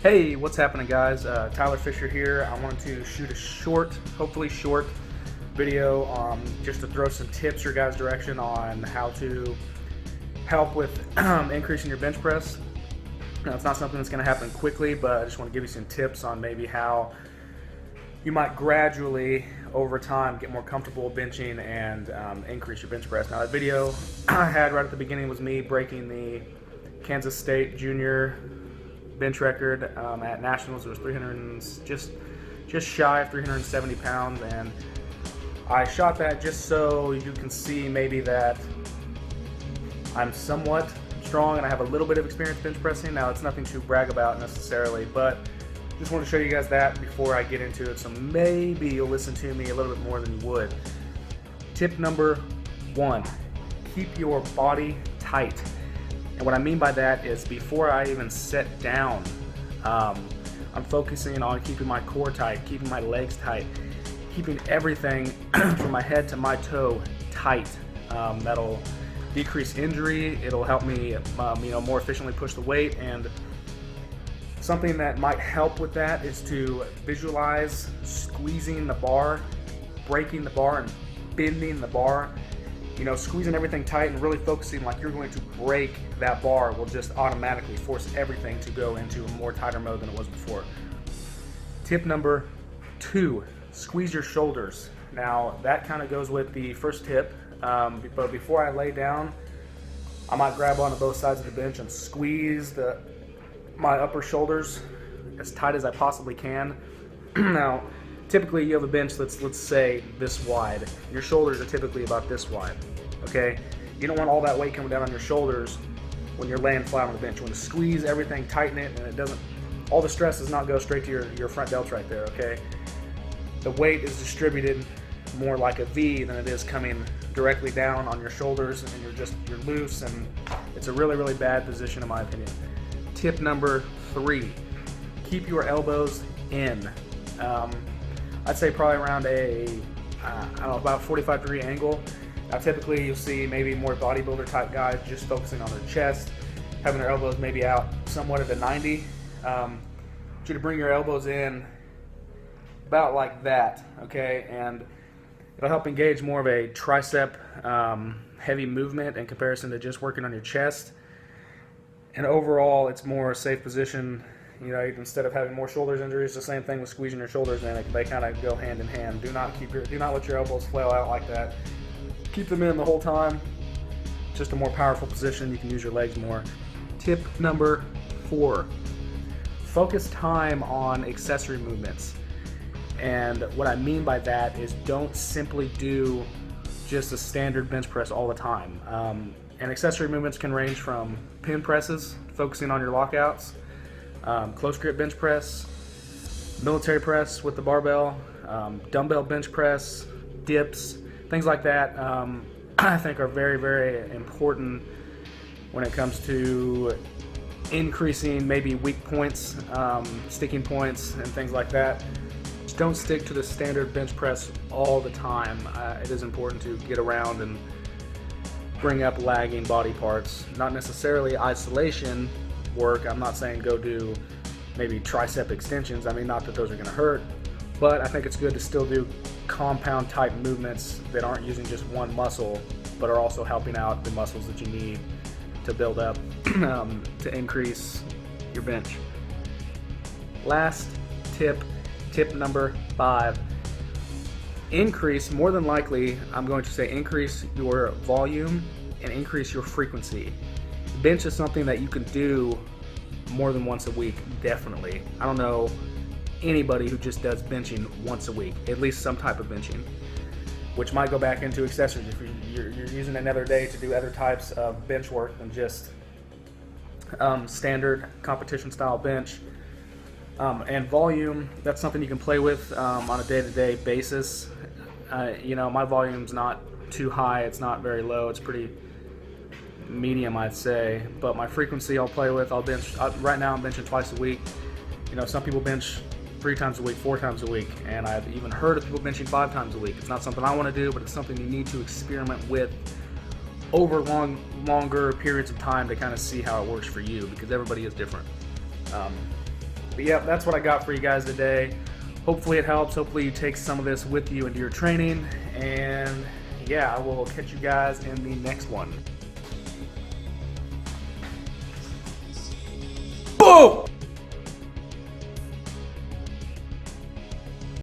Hey, what's happening, guys? Tyler Fisher here. I wanted to shoot a short, hopefully short, video just to throw some tips your guys' direction on how to help with increasing your bench press. Now, it's not something that's going to happen quickly, but I just want to give you some tips on maybe how you might gradually, over time, get more comfortable benching and increase your bench press. Now, that video I had right at the beginning was me breaking the Kansas State junior bench record at nationals. It was 300, just shy of 370 pounds, and I shot that just so you can see maybe that I'm somewhat strong and I have a little bit of experience bench pressing. Now, it's nothing to brag about necessarily, but just want to show you guys that before I get into it, so maybe you'll listen to me a little bit more than you would. Tip number 1, keep your body tight. And what I mean by that is before I even sit down, I'm focusing on keeping my core tight, keeping my legs tight, keeping everything from my head to my toe tight. That'll decrease injury. It'll help me, more efficiently push the weight. And something that might help with that is to visualize squeezing the bar, breaking the bar, and bending the bar. Squeezing everything tight and really focusing like you're going to break that bar will just automatically force everything to go into a more tighter mode than it was before. Tip number 2, squeeze your shoulders. Now, that kind of goes with the first tip, but before I lay down, I might grab onto both sides of the bench and squeeze my upper shoulders as tight as I possibly can. Now, typically you have a bench that's, let's say, this wide. Your shoulders are typically about this wide, okay? You don't want all that weight coming down on your shoulders when you're laying flat on the bench. You want to squeeze everything, tighten it, and all the stress does not go straight to your front delts right there, okay? The weight is distributed more like a V than it is coming directly down on your shoulders, and you're loose, and it's a really, really bad position in my opinion. Tip number 3, keep your elbows in. I'd say probably around about 45-degree angle. Now, typically you'll see maybe more bodybuilder type guys just focusing on their chest, having their elbows maybe out somewhat at a 90. I want you to bring your elbows in about like that, okay? And it'll help engage more of a tricep heavy movement in comparison to just working on your chest. And overall, it's more a safe position. Instead of having more shoulders injuries, the same thing with squeezing your shoulders in. They kind of go hand in hand. Do not let your elbows flail out like that. Keep them in the whole time. Just a more powerful position. You can use your legs more. Tip number 4, focus time on accessory movements. And what I mean by that is don't simply do just a standard bench press all the time. And accessory movements can range from pin presses, focusing on your lockouts, close grip bench press, military press with the barbell, dumbbell bench press, dips, things like that. I think are very, very important when it comes to increasing maybe weak points, sticking points, and things like that. Just don't stick to the standard bench press all the time. It is important to get around and bring up lagging body parts, not necessarily isolation work. I'm not saying go do maybe tricep extensions. I mean, not that those are going to hurt, but I think it's good to still do compound type movements that aren't using just one muscle, but are also helping out the muscles that you need to build up to increase your bench. Last tip number 5, more than likely, I'm going to say increase your volume and increase your frequency. Bench is something that you can do more than once a week, definitely. I don't know anybody who just does benching once a week, at least some type of benching, which might go back into accessories if you're using another day to do other types of bench work than just standard competition style bench. And volume, that's something you can play with on a day-to-day basis. My volume's not too high, it's not very low, it's pretty medium, I'd say. But my frequency I'll play with. Right now I'm benching twice a week. Some people bench 3 times a week, 4 times a week, and I've even heard of people benching 5 times a week. It's not something I want to do, but it's something you need to experiment with over longer periods of time to kind of see how it works for you, because everybody is different. But yeah, that's what I got for you guys today. Hopefully it helps. Hopefully you take some of this with you into your training. And yeah, I will catch you guys in the next one. Boom!